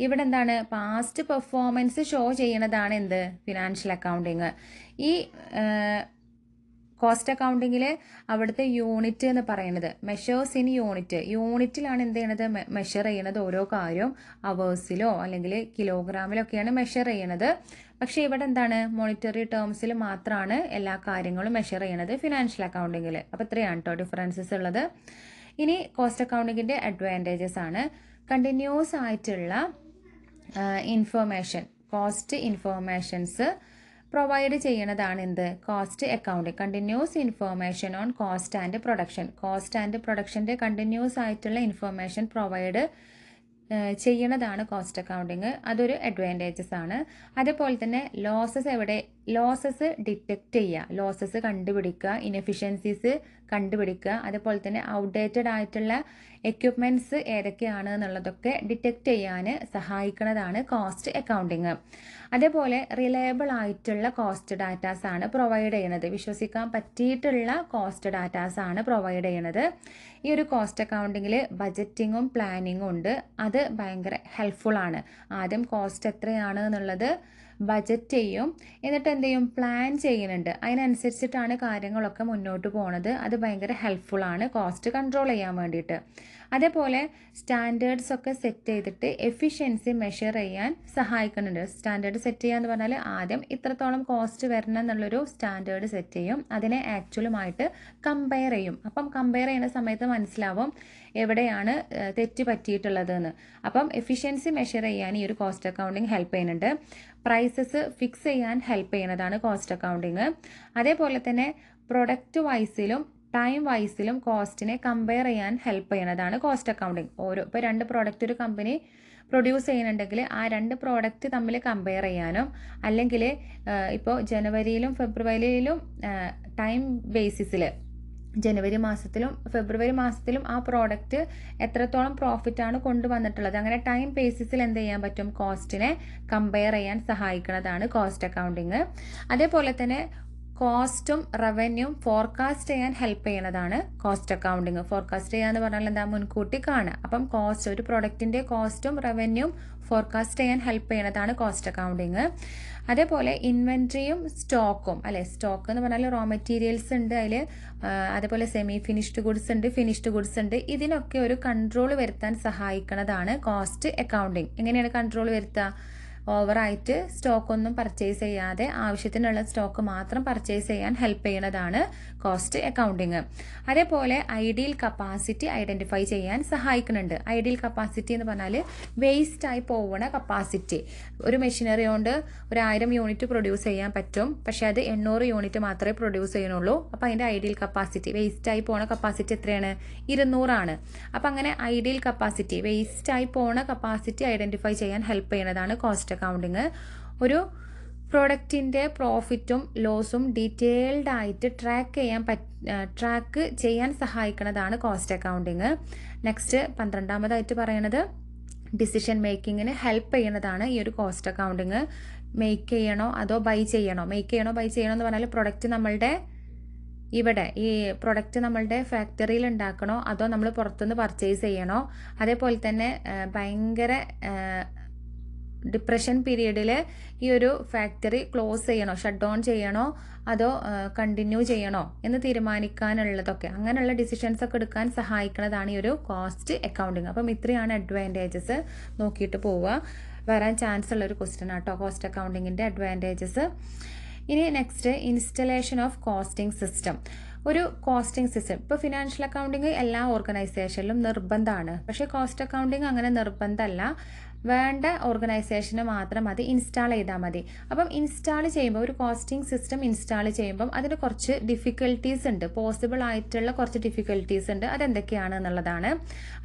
ഇവിടെ എന്താണ്? പാസ്റ്റ് പെർഫോമൻസ് ഷോ ചെയ്യുന്നതാണ് എന്ത്? Financial accounting. ഈ കോസ്റ്റ് അക്കൗണ്ടിങ്ങിൽ അവിടുത്തെ യൂണിറ്റ് എന്ന് പറയുന്നത് മെഷേഴ്സ് ഇൻ യൂണിറ്റിലാണ് എന്ത് ചെയ്യണത്? മെഷർ ചെയ്യണത്. ഓരോ കാര്യവും അവേഴ്സിലോ അല്ലെങ്കിൽ കിലോഗ്രാമിലൊക്കെയാണ് മെഷർ ചെയ്യണത്. പക്ഷേ ഇവിടെ എന്താണ്? മോണിറ്ററി ടേംസിൽ മാത്രമാണ് എല്ലാ കാര്യങ്ങളും മെഷർ ചെയ്യണത് ഫിനാൻഷ്യൽ അക്കൗണ്ടിങ്ങിൽ. അപ്പോൾ ഇത്രയാണ് കേട്ടോ ഡിഫറൻസസ് ഉള്ളത്. ഇനി കോസ്റ്റ് അക്കൗണ്ടിങ്ങിൻ്റെ അഡ്വാൻറ്റേജസ് ആണ്. കണ്ടിന്യൂസ് ആയിട്ടുള്ള ഇൻഫർമേഷൻ, കോസ്റ്റ് ഇൻഫർമേഷൻസ് പ്രൊവൈഡ് ചെയ്യുന്നതാണ് എന്ത്? Cost accounting. Continuous information on cost and production. Cost and പ്രൊഡക്ഷൻ്റെ കണ്ടിന്യൂസ് ആയിട്ടുള്ള ഇൻഫർമേഷൻ പ്രൊവൈഡ് ചെയ്യുന്നതാണ് കോസ്റ്റ് അക്കൗണ്ടിങ്. അതൊരു അഡ്വാൻറ്റേജസ് ആണ്. അതേപോലെ തന്നെ ലോസസ് ഡിറ്റക്റ്റ് ചെയ്യുക, ലോസസ് കണ്ടുപിടിക്കുക, ഇൻഎഫിഷ്യൻസീസ് കണ്ടുപിടിക്കുക, അതേപോലെ തന്നെ ഔട്ട്ഡേറ്റഡ് ആയിട്ടുള്ള എക്യുപ്മെൻറ്റ്സ് ഏതൊക്കെയാണ് എന്നുള്ളതൊക്കെ ഡിറ്റക്റ്റ് ചെയ്യാൻ സഹായിക്കുന്നതാണ് കോസ്റ്റ് അക്കൗണ്ടിങ്. അതേപോലെ റിലയബിൾ ആയിട്ടുള്ള കോസ്റ്റ് ഡാറ്റാസ് ആണ് പ്രൊവൈഡ് ചെയ്യുന്നത്. വിശ്വസിക്കാൻ പറ്റിയിട്ടുള്ള കോസ്റ്റ് ഡാറ്റാസ് ആണ് പ്രൊവൈഡ് ചെയ്യുന്നത്. ഈ ഒരു കോസ്റ്റ് അക്കൗണ്ടിങ്ങിൽ ബജറ്റിങ്ങും പ്ലാനിങ്ങും ഉണ്ട്. അത് ഭയങ്കര ഹെൽപ്ഫുൾ ആണ്. ആദ്യം കോസ്റ്റ് എത്രയാണ് എന്നുള്ളത് ബജറ്റ് ചെയ്യും, എന്നിട്ട് എന്ത് ചെയ്യും, പ്ലാൻ ചെയ്യുന്നുണ്ട്. അതിനനുസരിച്ചിട്ടാണ് കാര്യങ്ങളൊക്കെ മുന്നോട്ട് പോകുന്നത്. അത് ഭയങ്കര ഹെൽപ്ഫുള്ളാണ് കോസ്റ്റ് കൺട്രോൾ ചെയ്യാൻ വേണ്ടിയിട്ട്. അതേപോലെ സ്റ്റാൻഡേർഡ്സ് ഒക്കെ സെറ്റ് ചെയ്തിട്ട് എഫിഷ്യൻസി മെഷർ ചെയ്യാൻ സഹായിക്കുന്നുണ്ട്. സ്റ്റാൻഡേർഡ് സെറ്റ് ചെയ്യുക എന്ന് പറഞ്ഞാൽ ആദ്യം ഇത്രത്തോളം കോസ്റ്റ് വരണം എന്നുള്ളൊരു സ്റ്റാൻഡേർഡ് സെറ്റ് ചെയ്യും, അതിനെ ആക്ച്വലുമായിട്ട് കമ്പയർ ചെയ്യും. അപ്പം കമ്പയർ ചെയ്യുന്ന സമയത്ത് മനസ്സിലാവും എവിടെയാണ് തെറ്റ് പറ്റിയിട്ടുള്ളതെന്ന്. അപ്പം എഫിഷ്യൻസി മെഷർ ചെയ്യാൻ ഈ ഒരു കോസ്റ്റ് അക്കൗണ്ടിങ് ഹെൽപ്പ് ചെയ്യുന്നുണ്ട്. പ്രൈസസ് ഫിക്സ് ചെയ്യാൻ ഹെൽപ്പ് ചെയ്യുന്നതാണ് കോസ്റ്റ് അക്കൗണ്ടിങ്. അതേപോലെ തന്നെ പ്രൊഡക്റ്റ് വൈസിലും ടൈം വൈസിലും കോസ്റ്റിനെ കമ്പയർ ചെയ്യാൻ ഹെൽപ്പ് ചെയ്യുന്നതാണ് കോസ്റ്റ് അക്കൗണ്ടിങ്. ഇപ്പോൾ 2 പ്രോഡക്റ്റ് ഒരു കമ്പനി പ്രൊഡ്യൂസ് ചെയ്യുന്നുണ്ടെങ്കിൽ ആ 2 പ്രോഡക്റ്റ് തമ്മിൽ കമ്പയർ ചെയ്യാനും, അല്ലെങ്കിൽ ഇപ്പോൾ ജനുവരിയിലും ഫെബ്രുവരിയിലും ടൈം ബേസിസിൽ ജനുവരി മാസത്തിലും ഫെബ്രുവരി മാസത്തിലും ആ പ്രോഡക്റ്റ് എത്രത്തോളം പ്രോഫിറ്റാണ് കൊണ്ടുവന്നിട്ടുള്ളത്, അങ്ങനെ ടൈം ബേസിസിൽ എന്ത് ചെയ്യാൻ പറ്റും, കോസ്റ്റിനെ കമ്പയർ ചെയ്യാൻ സഹായിക്കുന്നതാണ് കോസ്റ്റ് അക്കൗണ്ടിങ്. അതേപോലെ തന്നെ കോസ്റ്റും റവന്യൂവും ഫോർകാസ്റ്റ് ചെയ്യാൻ ഹെൽപ്പ് ചെയ്യുന്നതാണ് കോസ്റ്റ് അക്കൗണ്ടിങ്. ഫോർകാസ്റ്റ് ചെയ്യുക എന്ന് പറഞ്ഞാൽ എന്താ, മുൻകൂട്ടി കാണുക. അപ്പം കോസ്റ്റ്, ഒരു പ്രൊഡക്റ്റിൻ്റെ കോസ്റ്റും റവന്യൂവും ഫോർകാസ്റ്റ് ചെയ്യാൻ ഹെൽപ്പ് ചെയ്യുന്നതാണ് കോസ്റ്റ് അക്കൗണ്ടിങ്. അതേപോലെ ഇൻവെൻട്രിയും സ്റ്റോക്കും, അല്ലെ, സ്റ്റോക്ക് എന്ന് പറഞ്ഞാൽ റോ മെറ്റീരിയൽസ് ഉണ്ട് അതിൽ, അതേപോലെ സെമി ഫിനിഷ്ഡ് ഗുഡ്സ് ഉണ്ട്, ഫിനിഷ്ഡ് ഗുഡ്സ് ഉണ്ട്. ഇതിനൊക്കെ ഒരു കൺട്രോൾ വരുത്താൻ സഹായിക്കുന്നതാണ് കോസ്റ്റ് അക്കൗണ്ടിങ്. എങ്ങനെയാണ് കൺട്രോൾ വരുത്തുക? ഓവറായിട്ട് സ്റ്റോക്കൊന്നും പർച്ചേസ് ചെയ്യാതെ ആവശ്യത്തിനുള്ള സ്റ്റോക്ക് മാത്രം പർച്ചേസ് ചെയ്യാൻ ഹെൽപ്പ് ചെയ്യുന്നതാണ് കോസ്റ്റ് അക്കൗണ്ടിങ്. അതേപോലെ ഐഡിയൽ കപ്പാസിറ്റി ഐഡൻറ്റിഫൈ ചെയ്യാൻ സഹായിക്കുന്നുണ്ട്. ഐഡിയൽ കപ്പാസിറ്റി എന്ന് പറഞ്ഞാൽ വേസ്റ്റായി പോകുന്ന കപ്പാസിറ്റി. ഒരു മെഷീനറി കൊണ്ട് 1000 യൂണിറ്റ് പ്രൊഡ്യൂസ് ചെയ്യാൻ പറ്റും, പക്ഷേ അത് 800 യൂണിറ്റ് മാത്രമേ പ്രൊഡ്യൂസ് ചെയ്യുന്നുള്ളൂ. അപ്പോൾ അതിൻ്റെ ഐഡിയൽ കപ്പാസിറ്റി, വേസ്റ്റായി പോകുന്ന കപ്പാസിറ്റി എത്രയാണ്? 200 ആണ്. അപ്പോൾ അങ്ങനെ ഐഡിയൽ കപ്പാസിറ്റി, വേസ്റ്റായി പോകുന്ന കപ്പാസിറ്റി ഐഡൻറ്റിഫൈ ചെയ്യാൻ ഹെൽപ്പ് ചെയ്യുന്നതാണ് കോസ്റ്റ് അക്കൗണ്ടിങ്. ഒരു പ്രൊഡക്റ്റിൻ്റെ പ്രോഫിറ്റും ലോസും ഡീറ്റെയിൽഡ് ആയിട്ട് ട്രാക്ക് ചെയ്യാൻ സഹായിക്കുന്നതാണ് കോസ്റ്റ് അക്കൗണ്ടിങ്. നെക്സ്റ്റ് 12ാമതായിട്ട് പറയുന്നത് ഡിസിഷൻ മേക്കിങ്ങിന് ഹെൽപ്പ് ചെയ്യുന്നതാണ് ഈ ഒരു കോസ്റ്റ് അക്കൗണ്ടിങ്. മേക്ക് ചെയ്യണോ അതോ ബൈ ചെയ്യണോ? മേക്ക് ചെയ്യണോ ബൈ ചെയ്യണോ എന്ന് പറഞ്ഞാൽ പ്രൊഡക്റ്റ് നമ്മളുടെ ഈ പ്രൊഡക്റ്റ് നമ്മളുടെ ഫാക്ടറിയിൽ ഉണ്ടാക്കണോ അതോ നമ്മൾ പുറത്തുനിന്ന് പർച്ചേസ് ചെയ്യണോ? അതേപോലെ തന്നെ ഭയങ്കര ഡിപ്രഷൻ പീരീഡിൽ ഈ ഒരു ഫാക്ടറി ക്ലോസ് ചെയ്യണോ, ഷട്ട് ഡൗൺ ചെയ്യണോ അതോ കണ്ടിന്യൂ ചെയ്യണോ എന്ന് തീരുമാനിക്കാനുള്ളതൊക്കെ, അങ്ങനെയുള്ള ഡിസിഷൻസ് ഒക്കെ എടുക്കാൻ സഹായിക്കുന്നതാണ് ഈ ഒരു കോസ്റ്റ് അക്കൗണ്ടിങ്. അപ്പം ഇത്രയാണ് അഡ്വാൻറ്റേജസ്. നോക്കിയിട്ട് പോവുക, വരാൻ ചാൻസ് ഉള്ളൊരു ക്വസ്റ്റ്യൻ ആട്ടോ കോസ്റ്റ് അക്കൗണ്ടിങ്ങിൻ്റെ അഡ്വാൻറ്റേജസ്. ഇനി next, installation of costing system. ഒരു കോസ്റ്റിംഗ് സിസ്റ്റം ഇപ്പോൾ ഫിനാൻഷ്യൽ അക്കൗണ്ടിങ് എല്ലാ ഓർഗനൈസേഷനിലും നിർബന്ധമാണ്, പക്ഷേ കോസ്റ്റ് അക്കൗണ്ടിങ് അങ്ങനെ നിർബന്ധമല്ല. വേണ്ട ഓർഗനൈസേഷന് മാത്രം അത് ഇൻസ്റ്റാൾ ചെയ്താൽ മതി. അപ്പം ഇൻസ്റ്റാൾ ചെയ്യുമ്പോൾ, ഒരു കോസ്റ്റിംഗ് സിസ്റ്റം ഇൻസ്റ്റാൾ ചെയ്യുമ്പം അതിന് കുറച്ച് ഡിഫിക്കൽട്ടീസ് ഉണ്ട്, പോസിബിൾ ആയിട്ടുള്ള കുറച്ച് ഡിഫിക്കൽട്ടീസ് ഉണ്ട്. അതെന്തൊക്കെയാണ് എന്നുള്ളതാണ്.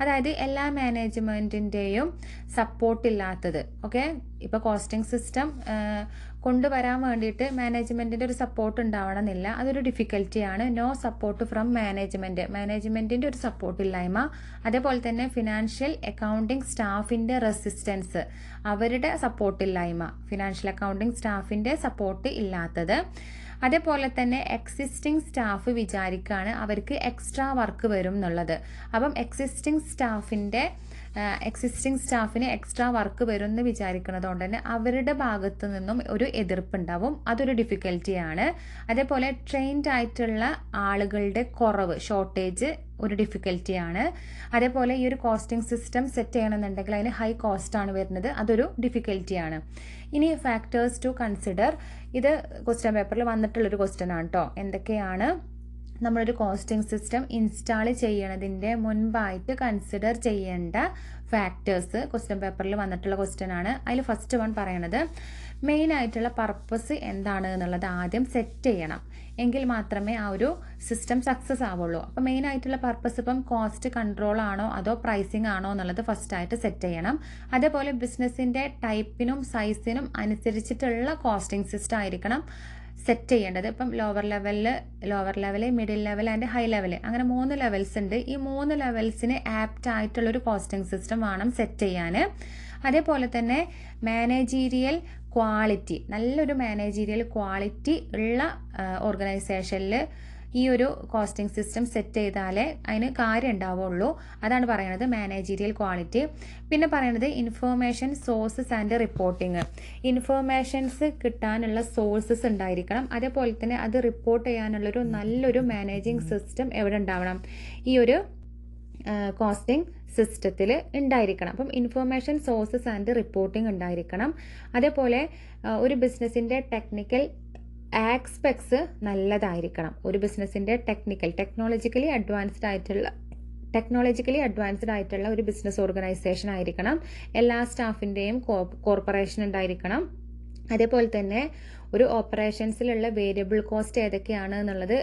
അതായത് എല്ലാ മാനേജ്മെൻറ്റിൻ്റെയും സപ്പോർട്ടില്ലാത്തത്. ഓക്കെ, ഇപ്പോൾ കോസ്റ്റിംഗ് സിസ്റ്റം കൊണ്ടുവരാൻ വേണ്ടിയിട്ട് മാനേജ്മെൻറ്റിൻ്റെ ഒരു സപ്പോർട്ട് ഉണ്ടാവണമെന്നില്ല, അതൊരു ഡിഫിക്കൽറ്റിയാണ്. നോ സപ്പോർട്ട് ഫ്രം മാനേജ്മെൻറ്റിൻ്റെ ഒരു സപ്പോർട്ടില്ലായ്മ. അതേപോലെ തന്നെ ഫിനാൻഷ്യൽ അക്കൗണ്ടിങ് സ്റ്റാഫിൻ്റെ റെസിസ്റ്റൻസ്, അവരുടെ സപ്പോർട്ടില്ലായ്മ, ഫിനാൻഷ്യൽ അക്കൗണ്ടിങ് സ്റ്റാഫിൻ്റെ സപ്പോർട്ട് ഇല്ലാത്തത്. അതേപോലെ തന്നെ എക്സിസ്റ്റിംഗ് സ്റ്റാഫ് വിചാരിക്കുകയാണ് അവർക്ക് എക്സ്ട്രാ വർക്ക് വരും എന്നുള്ളത്. അപ്പം എക്സിസ്റ്റിംഗ് സ്റ്റാഫിന് എക്സ്ട്രാ വർക്ക് വരും എന്ന് വിചാരിക്കുന്നത് കൊണ്ട് തന്നെ അവരുടെ ഭാഗത്തു നിന്നും ഒരു എതിർപ്പുണ്ടാവും, അതൊരു ഡിഫിക്കൽറ്റിയാണ്. അതേപോലെ ട്രെയിൻഡ് ആയിട്ടുള്ള ആളുകളുടെ കുറവ്, ഷോർട്ടേജ് ഒരു ഡിഫിക്കൽറ്റിയാണ്. അതേപോലെ ഈ ഒരു കോസ്റ്റിംഗ് സിസ്റ്റം സെറ്റ് ചെയ്യണമെന്നുണ്ടെങ്കിൽ അതിന് ഹൈ കോസ്റ്റാണ് വരുന്നത്, അതൊരു ഡിഫിക്കൽറ്റിയാണ്. ഇനി ഫാക്ടേഴ്സ് ടു കൺസിഡർ, ഇത് ക്വസ്റ്റ്യൻ പേപ്പറിൽ വന്നിട്ടുള്ളൊരു ക്വസ്റ്റ്യൻ ആണ് കേട്ടോ. എന്തൊക്കെയാണ് നമ്മളൊരു കോസ്റ്റിംഗ് സിസ്റ്റം ഇൻസ്റ്റാൾ ചെയ്യണതിൻ്റെ മുൻപായിട്ട് കൺസിഡർ ചെയ്യേണ്ട ഫാക്ടേഴ്സ്? ക്വസ്റ്റ്യൻ പേപ്പറിൽ വന്നിട്ടുള്ള ക്വസ്റ്റ്യൻ ആണ്. അതിൽ ഫസ്റ്റ് വൺ പറയണത് മെയിൻ ആയിട്ടുള്ള പർപ്പസ് എന്താണ് എന്നുള്ളത് ആദ്യം സെറ്റ് ചെയ്യണം, എങ്കിൽ മാത്രമേ ആ ഒരു സിസ്റ്റം സക്സസ് ആവുള്ളൂ. അപ്പോൾ മെയിൻ ആയിട്ടുള്ള പർപ്പസ് ഇപ്പം കോസ്റ്റ് കൺട്രോൾ ആണോ അതോ പ്രൈസിങ് ആണോ എന്നുള്ളത് ഫസ്റ്റായിട്ട് സെറ്റ് ചെയ്യണം. അതേപോലെ ബിസിനസ്സിൻ്റെ ടൈപ്പിനും സൈസിനും അനുസരിച്ചിട്ടുള്ള കോസ്റ്റിംഗ് സിസ്റ്റം ആയിരിക്കണം സെറ്റ് ചെയ്യേണ്ടത്. ഇപ്പം lower level, middle level and high level, അങ്ങനെ 3 ലെവൽസ് ഉണ്ട്. ഈ 3 ലെവൽസിന് ആപ്റ്റ് ആയിട്ടുള്ളൊരു കോസ്റ്റിംഗ് സിസ്റ്റം വേണം സെറ്റ് ചെയ്യാൻ. അതേപോലെ തന്നെ മാനേജീരിയൽ ക്വാളിറ്റി, നല്ലൊരു മാനേജീരിയൽ ക്വാളിറ്റി ഉള്ള ഓർഗനൈസേഷനിൽ ഈ ഒരു കോസ്റ്റിംഗ് സിസ്റ്റം സെറ്റ് ചെയ്താലേ അതിന് കാര്യം ഉണ്ടാവുള്ളൂ. അതാണ് പറയുന്നത് മാനേജീരിയൽ ക്വാളിറ്റി. പിന്നെ പറയുന്നത് information sources and reporting. Informations കിട്ടാനുള്ള സോഴ്സസ് ഉണ്ടായിരിക്കണം, അതേപോലെ തന്നെ അത് റിപ്പോർട്ട് ചെയ്യാനുള്ളൊരു നല്ലൊരു മാനേജിങ് സിസ്റ്റം എവിടെ ഉണ്ടാവണം, ഈ ഒരു കോസ്റ്റിംഗ് സിസ്റ്റത്തിൽ ഉണ്ടായിരിക്കണം. അപ്പം ഇൻഫോർമേഷൻ സോഴ്സസ് ആൻഡ് റിപ്പോർട്ടിംഗ് ഉണ്ടായിരിക്കണം. അതേപോലെ ഒരു ബിസിനസ്സിൻ്റെ ടെക്നിക്കൽ ആസ്പെക്ട്സ് നല്ലതായിരിക്കണം. ഒരു ബിസിനസ്സിൻ്റെ ടെക്നോളജിക്കലി അഡ്വാൻസ്ഡ് ആയിട്ടുള്ള ഒരു ബിസിനസ് ഓർഗനൈസേഷൻ ആയിരിക്കണം. എല്ലാ സ്റ്റാഫിൻ്റെയും കോർപ്പറേഷൻ ഉണ്ടായിരിക്കണം. അതേപോലെ തന്നെ ഒരു ഓപ്പറേഷൻസിലുള്ള വേരിയബിൾ കോസ്റ്റ് ഏതൊക്കെയാണ് എന്നുള്ളത്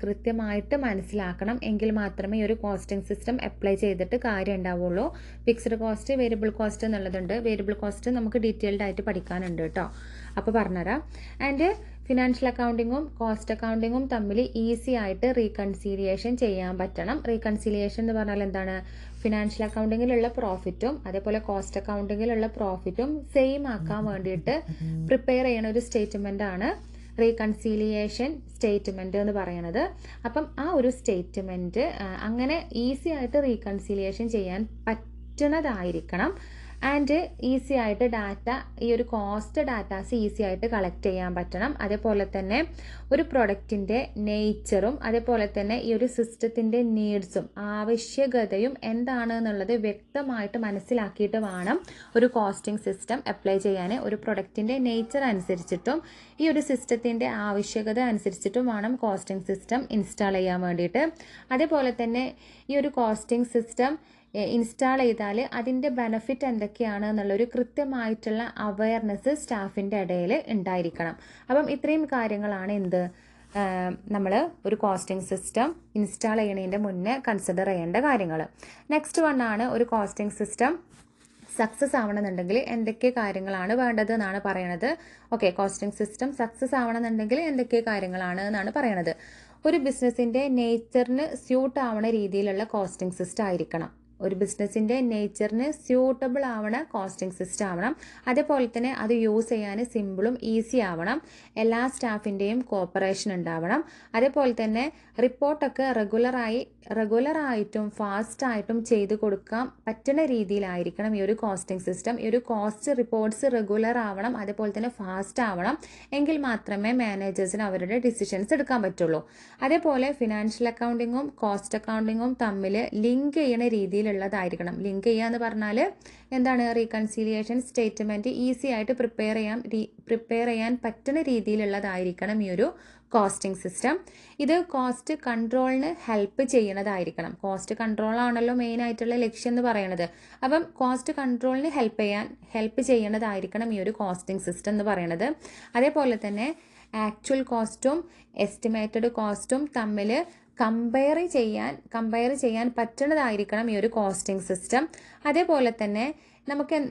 കൃത്യമായിട്ട് മനസ്സിലാക്കണം. എങ്കിൽ മാത്രമേ ഈ ഒരു കോസ്റ്റിംഗ് സിസ്റ്റം അപ്ലൈ ചെയ്തിട്ട് കാര്യം ഉണ്ടാവുള്ളൂ. ഫിക്സ്ഡ് കോസ്റ്റ്, വേരിയബിൾ കോസ്റ്റ് എന്നുള്ളതുണ്ട്. വേരിയബിൾ കോസ്റ്റ് നമുക്ക് ഡീറ്റെയിൽഡ് ആയിട്ട് പഠിക്കാനുണ്ട് കേട്ടോ. അപ്പോൾ പറഞ്ഞുതരാം. ആൻഡ് ഫിനാൻഷ്യൽ അക്കൗണ്ടിങ്ങും കോസ്റ്റ് അക്കൗണ്ടിങ്ങും തമ്മിൽ ഈസി ആയിട്ട് റീകൺസീലിയേഷൻ ചെയ്യാൻ പറ്റണം. റീകൺസീലിയേഷൻ എന്ന് പറഞ്ഞാൽ എന്താണ്? ഫിനാൻഷ്യൽ അക്കൗണ്ടിങ്ങിലുള്ള പ്രോഫിറ്റും അതേപോലെ കോസ്റ്റ് അക്കൗണ്ടിങ്ങിലുള്ള പ്രോഫിറ്റും സെയിം ആക്കാൻ വേണ്ടിയിട്ട് പ്രിപ്പയർ ചെയ്യണ ഒരു സ്റ്റേറ്റ്മെൻ്റ് ആണ് റീകൺസീലിയേഷൻ സ്റ്റേറ്റ്മെൻറ്റ് എന്ന് പറയുന്നത്. അപ്പം ആ ഒരു സ്റ്റേറ്റ്മെൻറ്റ് അങ്ങനെ ഈസി ആയിട്ട് റീകൺസീലിയേഷൻ ചെയ്യാൻ പറ്റുന്നതായിരിക്കണം. ആൻഡ് ഈസി ആയിട്ട് ഈ ഒരു കോസ്റ്റ് ഡാറ്റാസ് ഈസി ആയിട്ട് കളക്ട് ചെയ്യാൻ പറ്റണം. അതേപോലെ തന്നെ ഒരു പ്രൊഡക്റ്റിൻ്റെ നേച്ചറും അതേപോലെ തന്നെ ഈ ഒരു സിസ്റ്റത്തിൻ്റെ നീഡ്സും ആവശ്യകതയും എന്താണ് എന്നുള്ളത് വ്യക്തമായിട്ട് മനസ്സിലാക്കിയിട്ട് വേണം ഒരു കോസ്റ്റിംഗ് സിസ്റ്റം അപ്ലൈ ചെയ്യാൻ. ഒരു പ്രൊഡക്റ്റിൻ്റെ നേച്ചർ അനുസരിച്ചിട്ടും ഈ ഒരു സിസ്റ്റത്തിൻ്റെ ആവശ്യകത അനുസരിച്ചിട്ടും വേണം കോസ്റ്റിംഗ് സിസ്റ്റം ഇൻസ്റ്റാൾ ചെയ്യാൻ വേണ്ടിയിട്ട്. അതേപോലെ തന്നെ ഈ ഒരു കോസ്റ്റിംഗ് സിസ്റ്റം ഇൻസ്റ്റാൾ ചെയ്താൽ അതിൻ്റെ ബെനഫിറ്റ് എന്തൊക്കെയാണ് എന്നുള്ളൊരു കൃത്യമായിട്ടുള്ള അവയർനെസ് സ്റ്റാഫിൻ്റെ ഇടയിൽ ഉണ്ടായിരിക്കണം. അപ്പം ഇത്രയും കാര്യങ്ങളാണ് നമ്മൾ ഒരു കോസ്റ്റിംഗ് സിസ്റ്റം ഇൻസ്റ്റാൾ ചെയ്യണതിൻ്റെ മുന്നേ കൺസിഡർ ചെയ്യേണ്ട കാര്യങ്ങൾ. നെക്സ്റ്റ് വണ്ണാണ് ഒരു കോസ്റ്റിംഗ് സിസ്റ്റം സക്സസ് ആവണമെന്നുണ്ടെങ്കിൽ എന്തൊക്കെ കാര്യങ്ങളാണ് വേണ്ടത് എന്നാണ് പറയണത്. ഓക്കെ, കോസ്റ്റിംഗ് സിസ്റ്റം സക്സസ് ആവണമെന്നുണ്ടെങ്കിൽ എന്തൊക്കെ കാര്യങ്ങളാണ് എന്നാണ് പറയണത്. ഒരു ബിസിനസ്സിൻ്റെ നേച്ചറിന് സ്യൂട്ട് ആവണ രീതിയിലുള്ള കോസ്റ്റിംഗ് സിസ്റ്റം ആയിരിക്കണം. ഒരു ബിസിനസ്സിൻ്റെ നേച്ചറിന് സ്യൂട്ടബിൾ ആവണ കോസ്റ്റിംഗ് സിസ്റ്റം ആവണം. അതേപോലെ തന്നെ അത് യൂസ് ചെയ്യാൻ സിമ്പിളും ഈസി ആവണം. എല്ലാ സ്റ്റാഫിൻ്റെയും കോപ്പറേഷൻ ഉണ്ടാവണം. അതേപോലെ തന്നെ റിപ്പോർട്ടൊക്കെ റെഗുലറായിട്ടും ഫാസ്റ്റായിട്ടും ചെയ്ത് കൊടുക്കാൻ പറ്റുന്ന രീതിയിലായിരിക്കണം ഈ ഒരു കോസ്റ്റിംഗ് സിസ്റ്റം. ഈ ഒരു കോസ്റ്റ് റിപ്പോർട്ട്സ് റെഗുലർ ആവണം, അതേപോലെ തന്നെ ഫാസ്റ്റ് ആവണം. എങ്കിൽ മാത്രമേ മാനേജേഴ്സിന് അവരുടെ ഡിസിഷൻസ് എടുക്കാൻ പറ്റുള്ളൂ. അതേപോലെ ഫിനാൻഷ്യൽ അക്കൗണ്ടിങ്ങും കോസ്റ്റ് അക്കൗണ്ടിങ്ങും തമ്മിൽ ലിങ്ക് ചെയ്യണ രീതിയിലുള്ളതായിരിക്കണം. ലിങ്ക് ചെയ്യുക എന്ന് പറഞ്ഞാൽ എന്താണ്? റീകൺസീലിയേഷൻ സ്റ്റേറ്റ്മെൻറ്റ് ഈസി ആയിട്ട് പ്രിപ്പയർ ചെയ്യാൻ പറ്റുന്ന രീതിയിലുള്ളതായിരിക്കണം ഈ ഒരു കോസ്റ്റിംഗ് സിസ്റ്റം. ഇത് കോസ്റ്റ് കൺട്രോളിന് ഹെൽപ്പ് ചെയ്യണതായിരിക്കണം. കോസ്റ്റ് കൺട്രോളാണല്ലോ മെയിൻ ആയിട്ടുള്ള ലക്ഷ്യം എന്ന് പറയുന്നത്. അപ്പം കോസ്റ്റ് കൺട്രോളിന് ഹെൽപ്പ് ചെയ്യണതായിരിക്കണം ഈ ഒരു കോസ്റ്റിംഗ് സിസ്റ്റം എന്ന് പറയുന്നത്. അതേപോലെ തന്നെ ആക്ച്വൽ കോസ്റ്റും എസ്റ്റിമേറ്റഡ് കോസ്റ്റും തമ്മിൽ കമ്പയർ ചെയ്യാൻ പറ്റുന്നതായിരിക്കണം ഈ ഒരു കോസ്റ്റിംഗ് സിസ്റ്റം. അതേപോലെ തന്നെ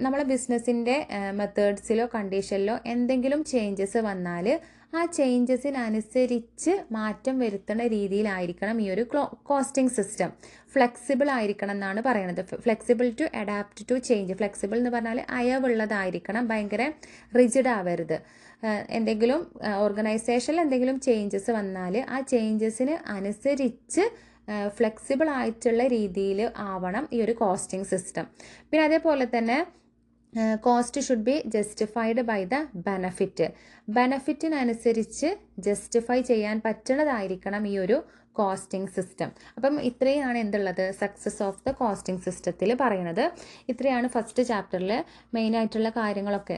നമ്മളെ ബിസിനസ്സിൻ്റെ മെത്തേഡ്സിലോ കണ്ടീഷനിലോ എന്തെങ്കിലും ചേഞ്ചസ് വന്നാൽ ആ ചേഞ്ചസിനനുസരിച്ച് മാറ്റം വരുത്തുന്ന രീതിയിലായിരിക്കണം ഈ ഒരു കോസ്റ്റിംഗ് സിസ്റ്റം. ഫ്ലെക്സിബിൾ ആയിരിക്കണം എന്നാണ് പറയുന്നത്. Flexible to adapt to change. Flexible എന്ന് പറഞ്ഞാൽ അയവുള്ളതായിരിക്കണം, ഭയങ്കര റിജിഡ് ആവരുത്. എന്തെങ്കിലും ഓർഗനൈസേഷനിൽ എന്തെങ്കിലും ചേഞ്ചസ് വന്നാൽ ആ ചേഞ്ചസിന് അനുസരിച്ച് ഫ്ലെക്സിബിൾ ആയിട്ടുള്ള രീതിയിൽ ആവണം ഈ ഒരു കോസ്റ്റിംഗ് സിസ്റ്റം. പിന്നെ അതേപോലെ തന്നെ cost should be justified by the ബെനഫിറ്റിനനുസരിച്ച് ജസ്റ്റിഫൈ ചെയ്യാൻ പറ്റുന്നതായിരിക്കണം ഈ ഒരു കോസ്റ്റിംഗ് സിസ്റ്റം. അപ്പം ഇത്രയാണ് എന്തുള്ളത്? സക്സസ് ഓഫ് ദ കോസ്റ്റിംഗ് സിസ്റ്റത്തിൽ പറയുന്നത്. ഇത്രയാണ് ഫസ്റ്റ് ചാപ്റ്ററിൽ മെയിനായിട്ടുള്ള കാര്യങ്ങളൊക്കെ.